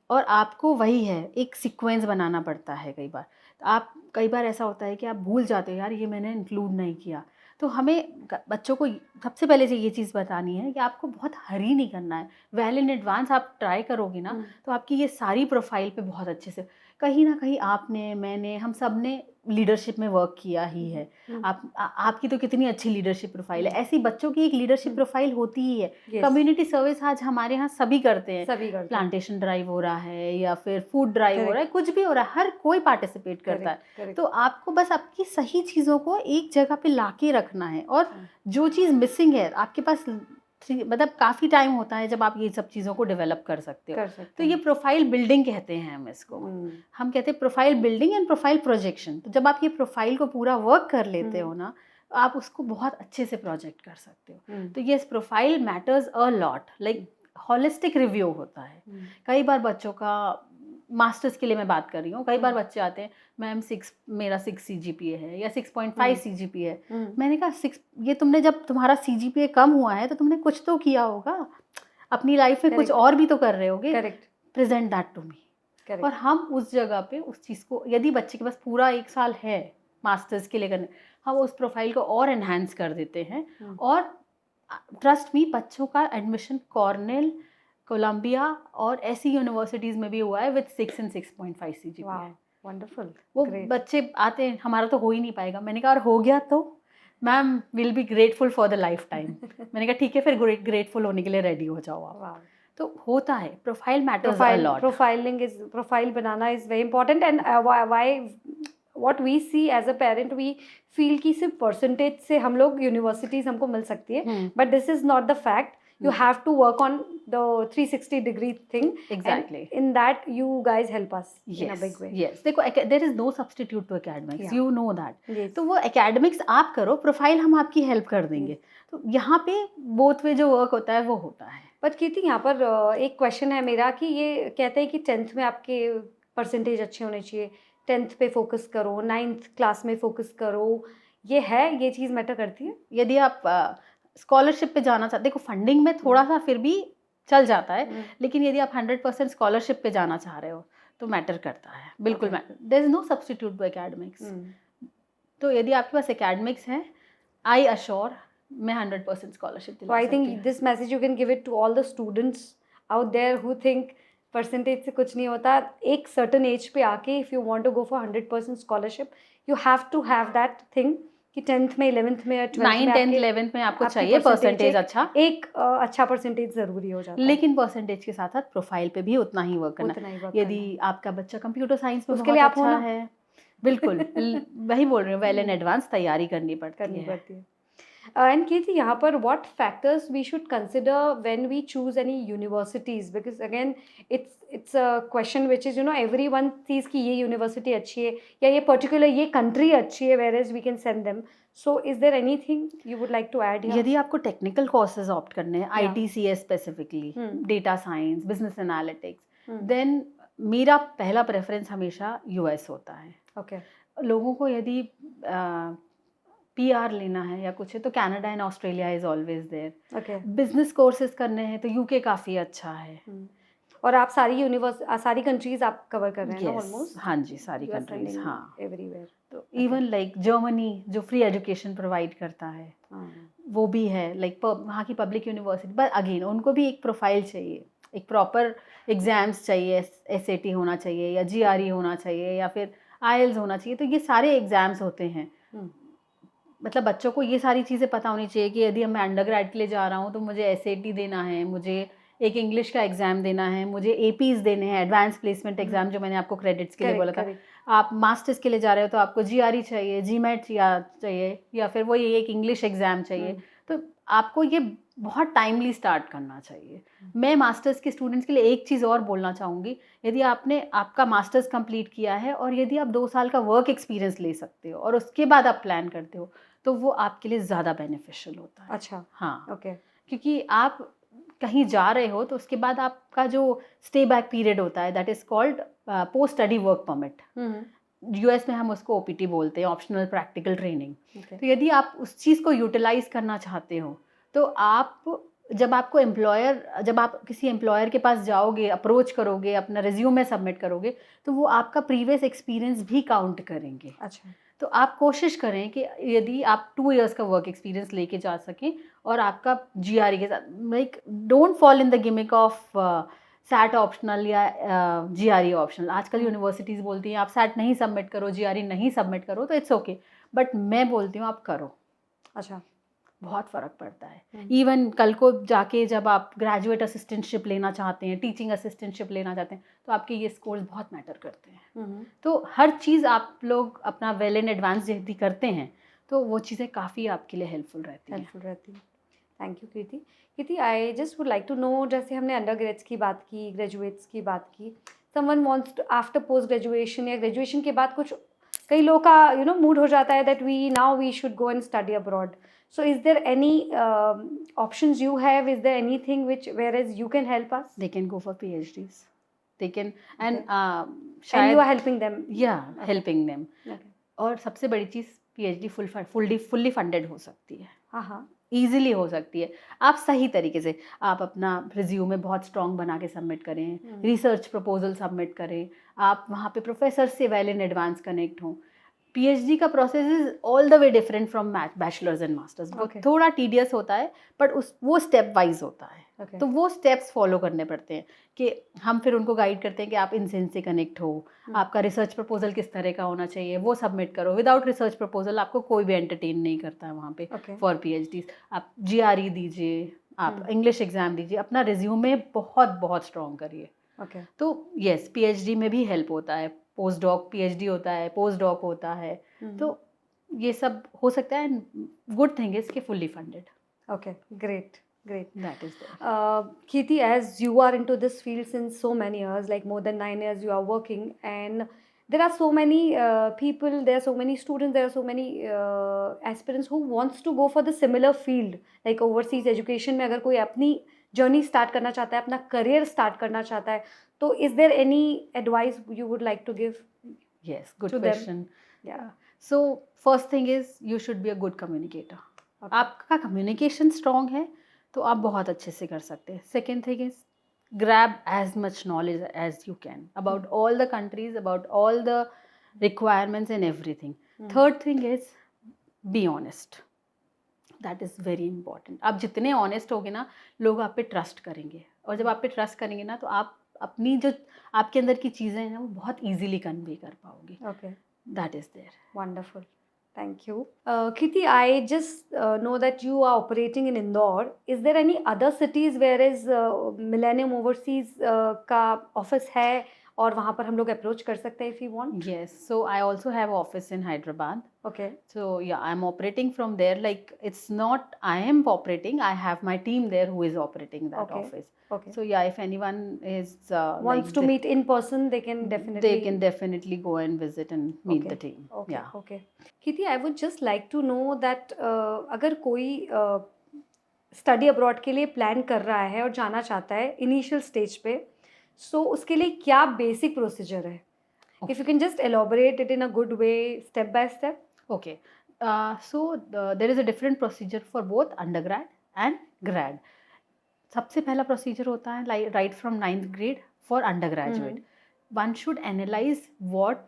और आपको वही है, एक सीक्वेंस बनाना पड़ता है. कई बार ऐसा होता है कि आप भूल जाते हो, यार ये मैंने इंक्लूड नहीं किया. तो हमें बच्चों को सबसे पहले से ये चीज़ बतानी है कि आपको बहुत हरी नहीं करना है. वेल इन एडवांस आप ट्राई करोगे ना, तो आपकी ये सारी प्रोफाइल पे बहुत अच्छे से, कहीं ना कहीं आपने, मैंने, हम सब ने लीडरशिप में वर्क किया ही है. आपकी तो कितनी अच्छी लीडरशिप प्रोफाइल है. ऐसी बच्चों की एक लीडरशिप प्रोफाइल होती ही है. कम्युनिटी सर्विस आज हमारे यहाँ सभी करते हैं. प्लांटेशन ड्राइव हो रहा है या फिर फूड ड्राइव हो रहा है, कुछ भी हो रहा है, हर कोई पार्टिसिपेट करता है. तो आपको बस आपकी सही चीज़ों को एक जगह पे लाके रखना है, और जो चीज़ मिसिंग है आपके पास, मतलब काफ़ी टाइम होता है जब आप ये सब चीज़ों को डेवलप कर सकते हो. तो ये प्रोफाइल बिल्डिंग कहते हैं हम इसको. हम कहते हैं profile building and profile projection. तो जब आप ये प्रोफाइल को पूरा वर्क कर लेते हो ना, आप उसको बहुत अच्छे से प्रोजेक्ट कर सकते हो. तो ये profile matters a lot. Like holistic review होता है. कई बार बच्चों का, मास्टर्स के लिए मैं बात कर रही हूँ, कई बार बच्चे आते हैं, मैम मेरा 6 CGPA है या 6.5 CGPA है. मैंने कहा 6, ये तुमने, जब तुम्हारा CGPA कम हुआ है तो तुमने कुछ तो किया होगा अपनी लाइफ में, कुछ और भी तो कर रहे होगे. Present that to me. और हम उस जगह पे उस चीज़ को, यदि बच्चे के पास पूरा 1 साल है मास्टर्स के लिए करने, हम उस प्रोफाइल को और एनहांस कर देते हैं. और ट्रस्ट मी, बच्चों का एडमिशन कॉर्नेल, कोलंबिया और ऐसी यूनिवर्सिटीज़ में भी हुआ है विद 6 and 6.5 CGPA. वंडरफुल. वो बच्चे आते हैं, हमारा तो हो ही नहीं पाएगा. मैंने कहा और हो गया तो ma'am will be grateful for the life time. मैंने कहा ठीक है, फिर ग्रेटफुल होने के लिए रेडी हो जाओ आप. तो होता है, profile matters a lot. Profile बनाना is very important. And why what we see as a parent, we feel कि सिर्फ परसेंटेज से हम लोग यूनिवर्सिटीज हमको मिल सकती है, but this is not the fact. You have to work on the 360-degree thing. Exactly. And in that, you guys help us in a big way. Yes. देखो, there is no substitute to academics. Yeah. You know that. Yes. तो वो academics आप करो, profile हम आपकी help कर देंगे. तो यहाँ पे बोथ वे जो वर्क होता है वो होता है. बट कीर्ति, यहाँ पर एक क्वेश्चन है मेरा कि ये कहते हैं कि 10th में आपके परसेंटेज अच्छे होने चाहिए, 10th पे फोकस करो, 9th क्लास में फोकस करो. ये चीज़ मैटर करती है? यदि आप स्कॉलरशिप पे जाना चाहते, देखो फंडिंग में थोड़ा सा फिर भी चल जाता है, लेकिन यदि आप 100% स्कॉलरशिप पे जाना चाह रहे हो तो मैटर करता है. बिल्कुल matter. There is no substitute to academics. तो यदि आपके पास एकेडमिक्स है, आई अश्योर मैं 100% स्कॉलरशिप दिला सकती हूँ. I think this message you can give it to all the students out there who think percentage से कुछ नहीं होता. एक सर्टन एज पे आके, if you want to go for 100% scholarship, you have to have that thing कि 10th में 11th में या 12th 9, में 10th, 11th में आपको आपकी चाहिए परसेंटेज एक- अच्छा, एक अच्छा परसेंटेज ज़रूरी हो जाता है, लेकिन परसेंटेज के साथ साथ प्रोफाइल पे भी उतना ही वर्क करना उतना ही work यदि करना आपका बच्चा कंप्यूटर साइंस में उसके बहुत लिए आप अच्छा हो ना। है, बिल्कुल वही बोल रही हूँ, वेल इन एडवांस तैयारी करनी करनी है। पड़ती है। एंड कीर्ति, यहाँ पर what factors we should consider when we choose any universities, because again it's a question which is everyone sees कि ये university अच्छी है या ये particular ये country अच्छी है, whereas we can send them. So is there anything you would like to add here? यदि आपको टेक्निकल कोर्सेज ऑप्ट करने हैं, Yeah. ITCS specifically, data science, business analytics, Hmm. Then मेरा पहला प्रेफरेंस हमेशा US होता है। Okay. लोगों को यदि PR लेना है या कुछ है तो Canada and Australia is always there. Okay. Business courses करने हैं तो UK काफ़ी अच्छा है। और आप सारी कंट्रीज आप कवर कर रहे हैं ना Yes, ऑलमोस्ट? हाँ जी, सारी कंट्रीज, हाँ। एवरीवेयर। तो इवन लाइक जर्मनी जो फ्री एजुकेशन प्रोवाइड करता है, वो भी है, लाइक वहाँ की पब्लिक यूनिवर्सिटी, बट अगेन उनको भी एक प्रोफाइल चाहिए, एक प्रॉपर एग्जाम्स चाहिए, SAT होना चाहिए या GRE होना चाहिए या फिर IELTS होना चाहिए। तो ये सारे एग्जाम्स होते हैं, मतलब बच्चों को ये सारी चीज़ें पता होनी चाहिए कि यदि मैं अंडर ग्रेड के लिए जा रहा हूँ तो मुझे SAT देना है, मुझे एक इंग्लिश का एग्ज़ाम देना है, मुझे APs देने हैं, एडवांस प्लेसमेंट एग्ज़ाम, जो मैंने आपको क्रेडिट्स के लिए बोला था। आप मास्टर्स के लिए जा रहे हो तो आपको GRE चाहिए, GMAT चाहिए या फिर वही एक इंग्लिश एग्ज़ाम चाहिए। तो आपको ये बहुत टाइमली स्टार्ट करना चाहिए। मैं मास्टर्स के स्टूडेंट्स के लिए एक चीज़ और बोलना चाहूँगी, यदि आपने आपका मास्टर्स कंप्लीट किया है और यदि आप 2 साल का वर्क एक्सपीरियंस ले सकते हो और उसके बाद आप प्लान करते हो तो वो आपके लिए ज़्यादा बेनिफिशियल होता है। अच्छा, हाँ, ओके। क्योंकि आप कहीं जा रहे हो तो उसके बाद आपका जो स्टे बैक पीरियड होता है, that is called post study work permit. US में हम उसको OPT बोलते हैं, ऑप्शनल प्रैक्टिकल ट्रेनिंग। तो यदि आप उस चीज़ को यूटिलाइज करना चाहते हो तो आप जब आप किसी एम्प्लॉयर के पास जाओगे, अप्रोच करोगे, अपना रिज्यूमे सबमिट करोगे तो वो आपका प्रीवियस एक्सपीरियंस भी काउंट करेंगे। अच्छा, तो आप कोशिश करें कि यदि आप 2 इयर्स का वर्क एक्सपीरियंस लेके जा सकें और आपका GRE के साथ, like don't fall in the gimmick of SAT optional या GRE ऑप्शनल। आजकल यूनिवर्सिटीज़ बोलती हैं आप SAT नहीं सबमिट करो, GRE नहीं सबमिट करो, तो इट्स ओके, बट मैं बोलती हूँ आप करो। अच्छा, बहुत फ़र्क पड़ता है। इवन कल को जाके जब आप ग्रेजुएट असिस्टेंटशिप लेना चाहते हैं, टीचिंग असिस्टेंटशिप लेना चाहते हैं, तो आपके ये स्कोर्स बहुत मैटर करते हैं। तो हर चीज़ आप लोग अपना वेल इन एडवांस यदि करते हैं तो वो चीज़ें काफ़ी आपके लिए हेल्पफुल रहती हैं। Thank you Kirti. Kirti, I just would like to know, जैसे हमने अंडर ग्रेड्स की बात की, ग्रेजुएट्स की बात की, someone wants to after post graduation या ग्रेजुएशन के बाद कुछ कई लोगों का मूड हो जाता है that we should go and study abroad. So is there any options you have? Is there anything whereas you can help us? They can go for PhDs. They can and and you are helping them. helping them. Okay. और सबसे बड़ी चीज़ PhD fully funded हो सकती है। हाँ, easily हो सकती है। आप सही तरीके से आप अपना रिज्यूमे बहुत स्ट्रॉन्ग बना के सबमिट करें, रिसर्च प्रपोजल सबमिट करें, आप वहाँ पे प्रोफेसर से वेल इन एडवांस कनेक्ट हों। PhD का process is all the way different from bachelors and masters. वो थोड़ा टीडियस होता है बट वो स्टेप वाइज होता है। तो वो स्टेप्स फॉलो करने पड़ते हैं कि हम फिर उनको गाइड करते हैं कि आप इनसे कनेक्ट हो, आपका रिसर्च प्रपोजल किस तरह का होना चाहिए वो सबमिट करो। विदाउट रिसर्च प्रपोजल आपको कोई भी एंटरटेन नहीं करता है वहाँ पे फॉर PhDs। आप GRE दीजिए, आप इंग्लिश एग्जाम दीजिए, अपना रिज्यूमे बहुत स्ट्रॉन्ग करिए। तो यस, PhD में भी हेल्प होता है, पोस्ट डॉक PhD होता है, पोस्ट डॉक होता है, तो ये सब हो सकता है। गुड थिंग इज कि fully funded. Okay, great. That is there. Kirti, as you are into this field since so many years, like more than 9 years you are working, and there are so many people, there are so many students, there are so many aspirants who wants to go for the similar field, like overseas education में अगर कोई अपनी journey start करना चाहता है, अपना career start करना चाहता है, तो is there any advice you would like to give? Yes, good question. So first thing is you should be a good communicator. आपका कम्युनिकेशन स्ट्रॉन्ग है तो आप बहुत अच्छे से कर सकते हैं। Second thing is grab as much knowledge as you can about all the countries, about all the requirements and everything. Third thing is be honest. That is very important. आप जितने honest होगे ना, लोग आप पे ट्रस्ट करेंगे, और जब आप पे ट्रस्ट करेंगे ना तो आप अपनी जो आपके अंदर की चीज़ें हैं ना वो बहुत easily कन्वे कर पाओगे। Okay. That is there. Wonderful. Thank you. Kirti, I just know that you are operating in Indore. Is there any other cities where is Millennium Overseas का office है और वहाँ पर हम लोग approach कर सकते हैं if we want? Yes, so I also have office in Hyderabad. Okay. So yeah, I'm operating from there. Like it's not I am operating. I have my team there who is operating that Okay. office. Okay. So yeah, if anyone is Wants like to meet in person, they can definitely. they can definitely go and visit and meet the Okay. team. Okay. Yeah. Okay. Kirti, I would just like to know that अगर कोई study abroad के लिए plan कर रहा है और जाना चाहता है इनिशियल स्टेज पे, सो उसके लिए क्या बेसिक प्रोसीजर है? If you can just elaborate it in a good way, step by step. Okay. So there is a different procedure for both undergrad and grad. सबसे पहला प्रोसीजर होता है right from 9th grade for undergraduate. One should analyze what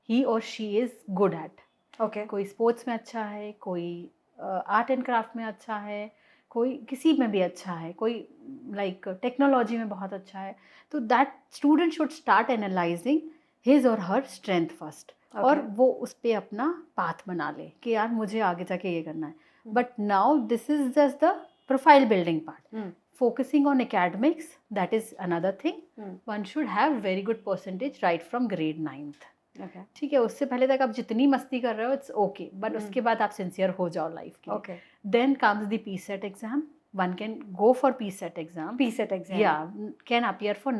he or she is good at. Okay. कोई sports में अच्छा है, कोई art and craft में अच्छा है, कोई किसी में भी अच्छा है, कोई लाइक टेक्नोलॉजी में बहुत अच्छा है. तो that student should start analysing his और हर स्ट्रेंथ फर्स्ट. और वो उस पर अपना पाथ बना ले कि यार मुझे आगे जाके ये करना है. But now this is just the profile building part. Focusing on academics, that is another thing. One should have very good percentage right from grade 9th. Okay. ठीक है, उससे पहले तक आप जितनी मस्ती कर रहे हो इट्स ओके, बट उसके बाद आप सिंसियर हो जाओ लाइफ के. Okay. Then comes the PSET exam. One can go for PSET exam. PSET exam. Yeah, can appear for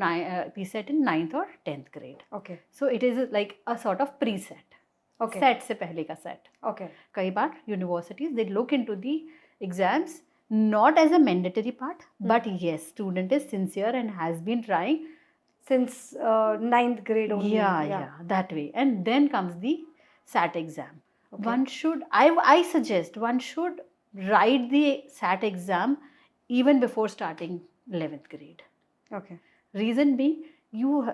PSET in 9th or 10th grade. Okay. So it is like a sort of pre-set. Okay. Set से पहले का set. Okay. कई बार universities they look into the exams not as a mandatory part, but yes, student is sincere and has been trying Since 9th grade only. yeah, that way. And then comes the SAT exam. Okay. One should I suggest one should write the SAT exam even before starting 11th grade. Okay. Reason being,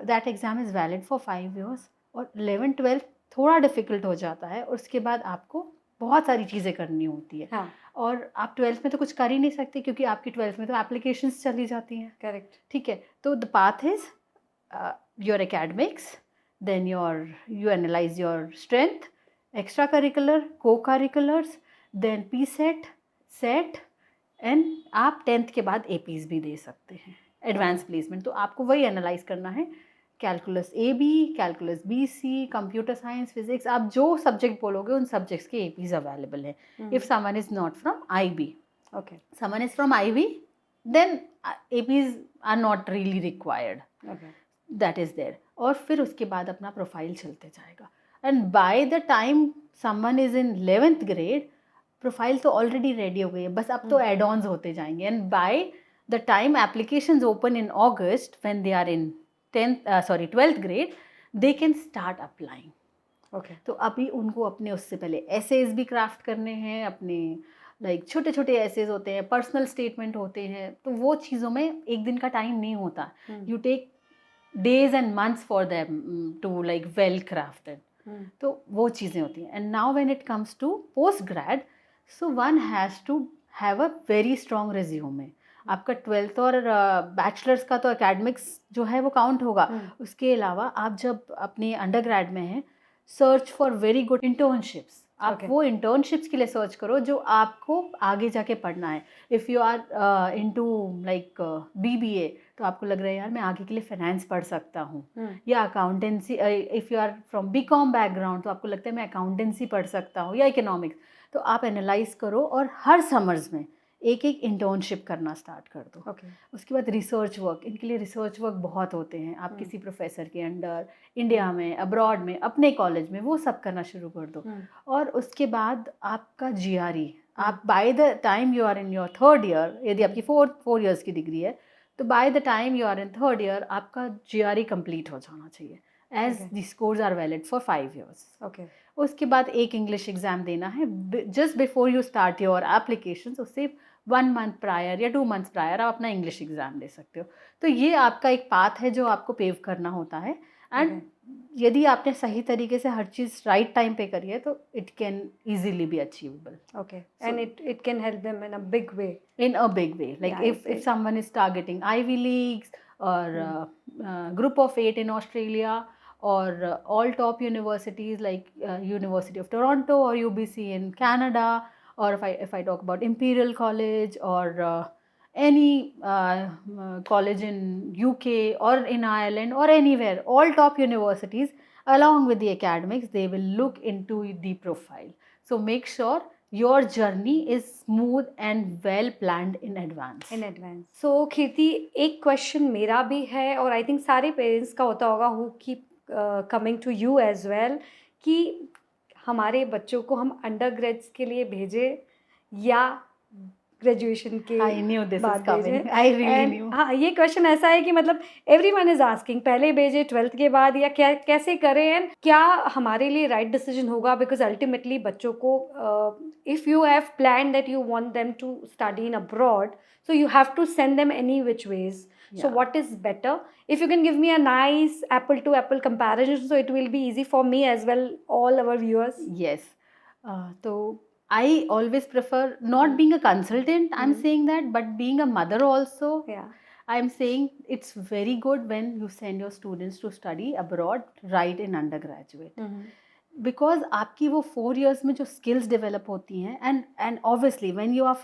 that exam is valid for 5 years और 11th 12th थोड़ा difficult हो जाता है और उसके बाद आपको बहुत सारी चीज़ें करनी होती है. हाँ. और आप 12th में तो कुछ कर ही नहीं सकते क्योंकि आपकी 12th में तो एप्लीकेशंस चली जाती हैं. Correct. ठीक है, तो the path is your academics, then you analyze your strength, extra curricular, co-curriculars, then PSET, SET, and आप 10th के बाद APs भी दे सकते हैं, एडवांस प्लेसमेंट. तो आपको वही एनालाइज करना है. Calculus AB, calculus BC, computer science, physics, आप जो सब्जेक्ट बोलोगे उन सब्जेक्ट्स के APs अवेलेबल हैं. If someone is not from IB, Okay. someone is from IB, then APs are not really required. Okay. That is there. और फिर उसके बाद अपना प्रोफाइल चलते जाएगा. And by the time someone is in 11th grade, profile तो already ready हो गई है, बस अब तो एड ऑन्स होते जाएंगे. And by the time applications open in August when they are in 12th grade, they can start applying. Okay. तो अभी उनको अपने उससे पहले एसेज भी क्राफ्ट करने हैं, अपने लाइक छोटे छोटे एसेज होते हैं, पर्सनल स्टेटमेंट होते हैं. तो वो चीज़ों में एक दिन का टाइम नहीं होता. You take days and months for them to like well crafted. तो वो चीज़ें होती हैं. And now when it comes to post grade, so one has to have a very strong resume. आपका 12th और बैचलर्स का तो एकेडमिक्स जो है वो काउंट होगा. उसके अलावा आप जब अपने अंडर ग्रेड में हैं, search for very good internships. आप Okay. वो इंटर्नशिप्स के लिए सर्च करो जो आपको आगे जाके पढ़ना है. If you are into like BBA, तो आपको लग रहा है यार मैं आगे के लिए फाइनेंस पढ़ सकता हूँ, या accountancy. If you are from BCom background तो आपको लगता है मैं अकाउंटेंसी पढ़ सकता हूँ, या इकोनॉमिक्स. तो आप एनालाइज करो और हर समर्स में एक एक इंटर्नशिप करना स्टार्ट कर दो. Okay. उसके बाद रिसर्च वर्क. इनके लिए रिसर्च वर्क बहुत होते हैं. आप किसी प्रोफेसर के अंडर, इंडिया में, अब्रॉड में, अपने कॉलेज में, वो सब करना शुरू कर दो. और उसके बाद आपका GRE, आप by the time you are in your 3rd year, यदि आपकी 4 years की डिग्री है, तो by the time you are in 3rd year आपका GRE कंप्लीट हो जाना चाहिए, as the scores are valid for 5 years. Okay. उसके बाद एक इंग्लिश एग्ज़ाम देना है just before you start your application. उससे 1 month प्रायर या 2 months प्रायर आप अपना इंग्लिश एग्ज़ाम दे सकते हो. तो ये आपका एक पाथ है जो आपको पेव करना होता है. एंड यदि आपने सही तरीके से हर चीज़ राइट टाइम पे करी है तो it can easily B achievable. Okay. And it can help them in a big way. In a big way, like Yeah, if someone is targeting Ivy Leagues or Group of 8 in Australia, or all top universities like University of Toronto or UBC in Canada, or if I talk about Imperial College or any college in UK or in Ireland or anywhere, all top universities, along with the academics, they will look into the profile. So make sure your journey is smooth and well planned in advance. In advance. So Kirti, एक question मेरा भी है और I think सारे parents का होता होगा, who keep coming to you as well, कि हमारे बच्चों को हम अंडर ग्रेड्स के लिए भेजें या ग्रेजुएशन के I knew this बाद is coming. भेजें. I really And knew. हाँ, ये क्वेश्चन ऐसा है कि मतलब एवरीवन इज आस्किंग, पहले भेजे 12th के बाद या क्या, कैसे करें, एंड क्या हमारे लिए राइट डिसीजन होगा? बिकॉज अल्टीमेटली बच्चों को if you have plan that you want them to study in abroad, so you have to send them any which ways. So Yeah. what is better? If you can give me a nice apple to apple comparison, so it will be easy for me as well, all our viewers. Yes. So I always prefer not being a consultant, I'm saying that, but being a mother also. Yeah. I'm saying it's very good when you send your students to study abroad right in undergraduate. Because आपकी वो 4 years में जो skills develop होती हैं, and obviously when you are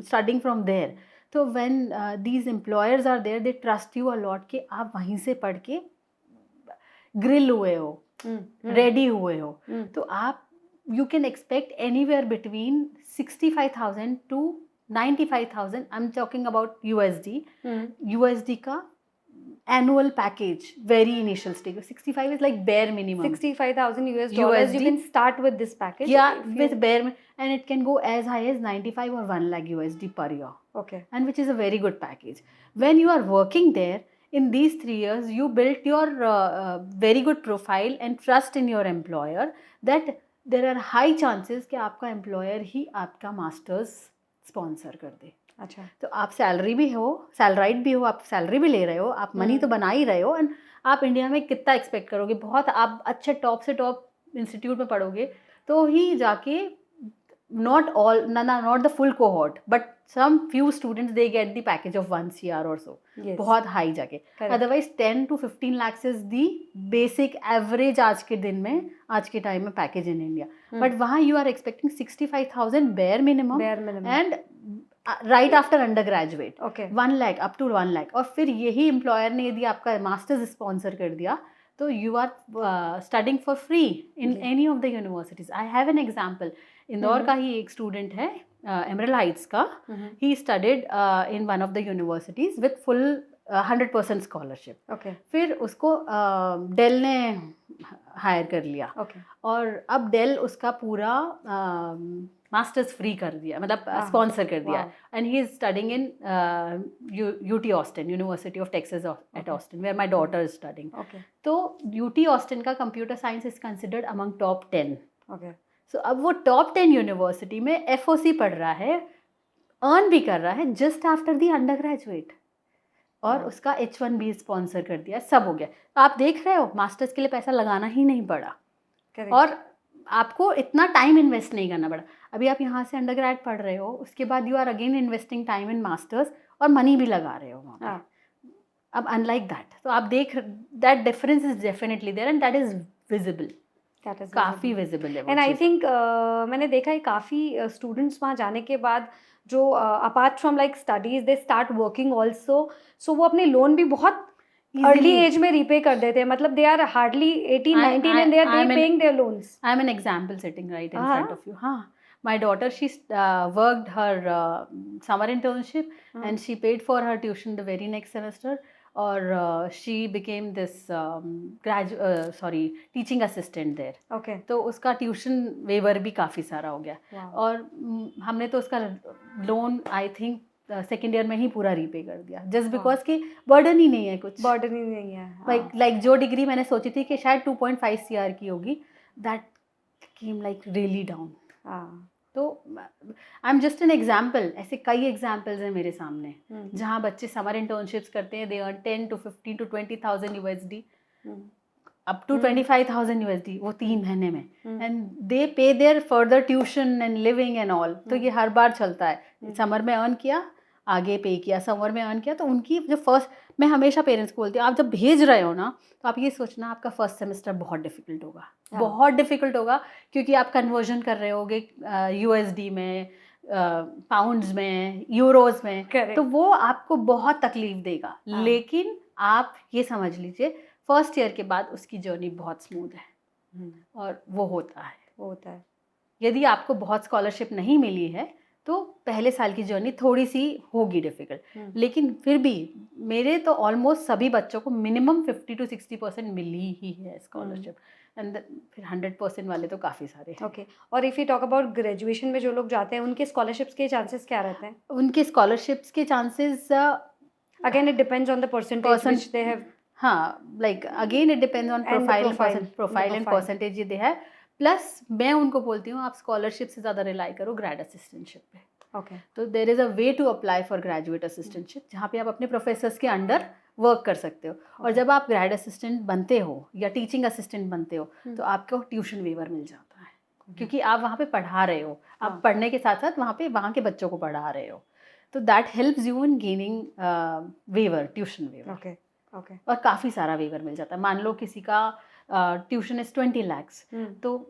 studying from there, तो when these employers are there, they trust you a lot कि आप वहीं से पढ़ के grill हुए हो, ready हुए हो, तो आप you can expect anywhere between 65,000 to 95,000. I'm talking about USD. USD का annual package, very initial stage. 65 is like bare minimum. 65,000 US dollars. You USD. can start with this package. Yeah, if you- with bare, and it can go as high as 95 or 1 lakh USD per year. Okay. And which is a very good package. When you are working there, in these 3 years, you built your very good profile and trust in your employer that there are high chances कि आपका employer ही आपका masters sponsor कर दे. अच्छा. तो आप salary भी हो, salaried भी हो, आप सैलरी भी ले रहे हो, आप मनी तो बना ही रहे हो, एंड आप इंडिया में कितना एक्सपेक्ट करोगे? बहुत आप अच्छे टॉप से टॉप इंस्टीट्यूट में पढ़ोगे तो ही जाके, not the full cohort, but some few students they get the package of 1 CR or so. Yes. बहुत हाई जाके. Correct. Otherwise 10 to 15 lakhs is the basic average आज के दिन में, आज के टाइम में पैकेज इन इंडिया. बट वहाँ you are expecting 65,000 bare minimum. Bare minimum. And right after undergraduate. Okay. 1 lakh, up to 1 lakh. और फिर यही एम्प्लॉयर ने यदि आपका मास्टर्स स्पॉन्सर कर दिया तो you are studying for free in any of the universities. I have an example. Indore का ही एक स्टूडेंट है, एमरल्ड हाइट्स का. He studied in one of the universities with full 100% scholarship. Okay. फिर उसको डेल ने हायर कर लिया. Okay. और अब डेल उसका पूरा मास्टर्स फ्री कर दिया, मतलब स्पॉन्सर कर दिया. And he is studying in UT Austin, university of Texas at Austin, where my daughter is studying. Okay. तो UT ऑस्टिन का computer science is considered among top 10. Okay. सो अब वो टॉप 10 यूनिवर्सिटी में FOC पढ़ रहा है, अर्न भी कर रहा है just after the under graduate, और उसका H1B स्पॉन्सर कर दिया, सब हो गया. आप देख रहे हो, मास्टर्स के लिए पैसा लगाना ही नहीं पड़ा. Correct. और आपको इतना टाइम इन्वेस्ट नहीं करना पड़ा. अभी आप यहाँ से अंडरग्रेड पढ़ रहे हो, उसके बाद you are again investing time in masters और मनी भी लगा रहे हो वहाँ पे. हाँ. अब अनलाइक दैट, तो आप देख, that difference is definitely there and that is visible. That is काफ़ी विजिबल है वो एंड आई चीज़. थिंक मैंने देखा है काफ़ी स्टूडेंट्स वहाँ जाने के बाद जो apart from like studies they start working also, so वो अपने लोन भी बहुत अर्ली एज में रीपे कर देते हैं. मतलब they are hardly 18-19 and they are paying their loans. I am an example sitting right in front of you. हाँ, my daughter, she worked her summer internship and she paid for her tuition the very next semester, or she became this teaching assistant there. Okay. तो उसका tuition waiver भी काफ़ी सारा हो गया. Wow. और हमने तो उसका loan I think second year में ही पूरा रीपे कर दिया, जस्ट बिकॉज कि बर्डन ही नहीं है कुछ. बर्डन ही नहीं है. लाइक जो डिग्री मैंने सोची थी कि शायद 2.5 CR की होगी, that came like really down. तो I am just an example. ऐसे कई एग्जाम्पल्स हैं मेरे सामने जहाँ बच्चे समर इंटर्नशिप्स करते हैं, they earn 10 to 15 to 20,000 USD, up to 25,000 USD वो 3 महीने में, and they pay their further tuition and living and all. तो ये हर बार चलता है. समर में अर्न किया आगे पे किया, समर में अर्न किया, तो उनकी जो फर्स्ट, मैं हमेशा पेरेंट्स को बोलती हूँ आप जब भेज रहे हो ना तो आप ये सोचना आपका फर्स्ट सेमेस्टर बहुत डिफिकल्ट होगा, बहुत डिफिकल्ट होगा, क्योंकि आप कन्वर्जन कर रहे होगे USD में, पाउंड्स में, यूरोज में, तो वो आपको बहुत तकलीफ देगा। लेकिन आप ये समझ लीजिए फर्स्ट ईयर के बाद उसकी जर्नी बहुत स्मूथ है और वो होता है। यदि आपको बहुत स्कॉलरशिप नहीं मिली है तो पहले साल की जर्नी थोड़ी सी होगी डिफ़िकल्ट, लेकिन फिर भी मेरे तो ऑलमोस्ट सभी बच्चों को मिनिमम 50 to 60% मिली ही है स्कॉलरशिप, एंड फिर 100% वाले तो काफ़ी सारे हैं। ओके, और if you talk about graduation में जो लोग जाते हैं उनके स्कॉलरशिप्स के चांसेस क्या रहते हैं? उनके स्कॉलरशिप्स के chances again it depends on the percentage which they have. हाँ, like again it depends on profile and percentage they है। प्लस मैं उनको बोलती हूँ आप स्कॉलरशिप से ज़्यादा रिलाई करो ग्रेड असिस्टेंटशिप पे। ओके, तो there is a way to apply for graduate assistantship, जहाँ पे आप अपने प्रोफेसर्स के अंडर वर्क कर सकते हो। और जब आप ग्रेड असिस्टेंट बनते हो या टीचिंग असिस्टेंट बनते हो तो आपको ट्यूशन वेवर मिल जाता है, क्योंकि आप वहाँ पे पढ़ा रहे हो, आप पढ़ने के साथ साथ वहाँ के बच्चों को पढ़ा रहे हो, तो that helps you in gaining waiver, tuition waiver. Okay, और काफ़ी सारा वेवर मिल जाता है। मान लो किसी का ट्यूशन इज 20 lakhs, तो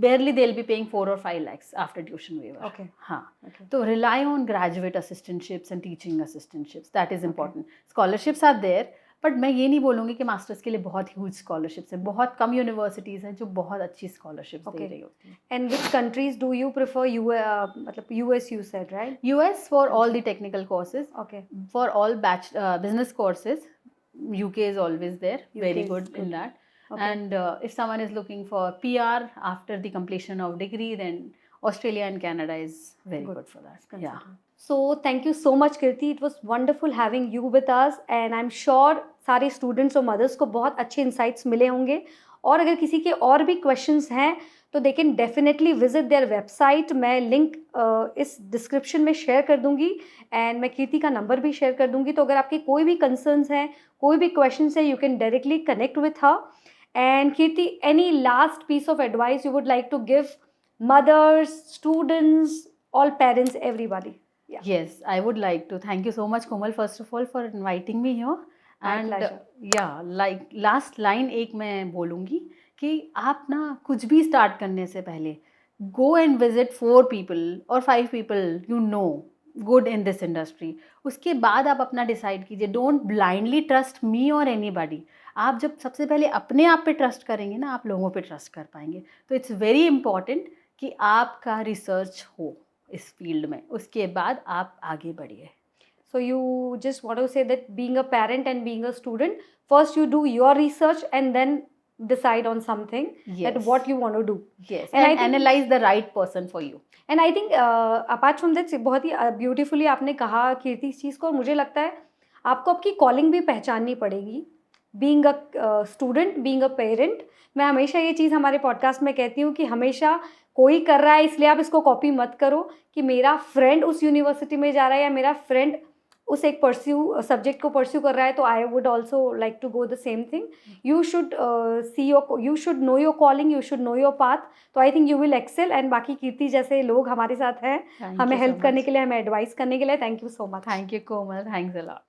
barely they'll be paying 4 or 5 lakhs after tuition waiver. Okay. हाँ, Okay. तो rely on graduate assistantships and teaching assistantships, that is important. Scholarships are there, but मैं ये नहीं बोलूँगी कि मास्टर्स के लिए बहुत ह्यूज स्कॉलरशिप्स हैं, बहुत कम यूनिवर्सिटीज़ हैं जो बहुत अच्छी स्कॉलरशिप्स दे रही होती हैं। And which countries do you prefer? मतलब US you said, right? US for all the technical courses. Okay. For all business courses, UK is always there, very good in that. Okay. And if someone is looking for PR after the completion of degree, then Australia and Canada is very good for that. Yeah. So thank you so much Kirti, it was wonderful having you with us and I'm sure सारे students और mothers को बहुत अच्छे insights मिले होंगे। और अगर किसी के और भी questions हैं तो they can definitely visit their website। मैं link इस description में share कर दूँगी and मैं कीर्ति का number भी share कर दूँगी। तो अगर आपके कोई भी concerns हैं, कोई भी questions हैं, you can directly connect with her। And Kirti, any last piece of advice you would like to give mothers, students, all parents, everybody? Yeah. Yes, I would like to. Thank you so much, Komal, first of all, for inviting me here. And yeah, like last line एक मैं बोलूँगी कि आप ना कुछ भी start करने से पहले go and visit 4 people or 5 people you know good in this industry. उसके बाद आप अपना decide कीजिए. Don't blindly trust me or anybody. आप जब सबसे पहले अपने आप पे ट्रस्ट करेंगे ना, आप लोगों पे ट्रस्ट कर पाएंगे। तो इट्स वेरी इंपॉर्टेंट कि आपका रिसर्च हो इस फील्ड में, उसके बाद आप आगे बढ़िए। So you just want to say that being a parent and being a student, first you do your research and then decide on something, that what you want to do. Yes, and analyze the right person for you. And I think apart from that, बहुत ही beautifully आपने कहा कीर्ति इस चीज़ को, और मुझे लगता है आपको आपकी कॉलिंग भी पहचाननी पड़ेगी। Being a student, being a parent, मैं हमेशा ये चीज़ हमारे पॉडकास्ट में कहती हूँ कि हमेशा कोई कर रहा है इसलिए आप इसको कॉपी मत करो कि मेरा फ्रेंड उस यूनिवर्सिटी में जा रहा है या मेरा फ्रेंड उस एक सब्जेक्ट को परस्यू कर रहा है तो I would also like to go the same thing. You should you should know your calling, you should know your path. तो I think you will excel. And बाकी कीर्ति जैसे लोग हमारे साथ हैं हमें हेल्प करने के लिए, हमें एडवाइस करने के लिए, thank you so much. Thank you Komal, thanks a lot.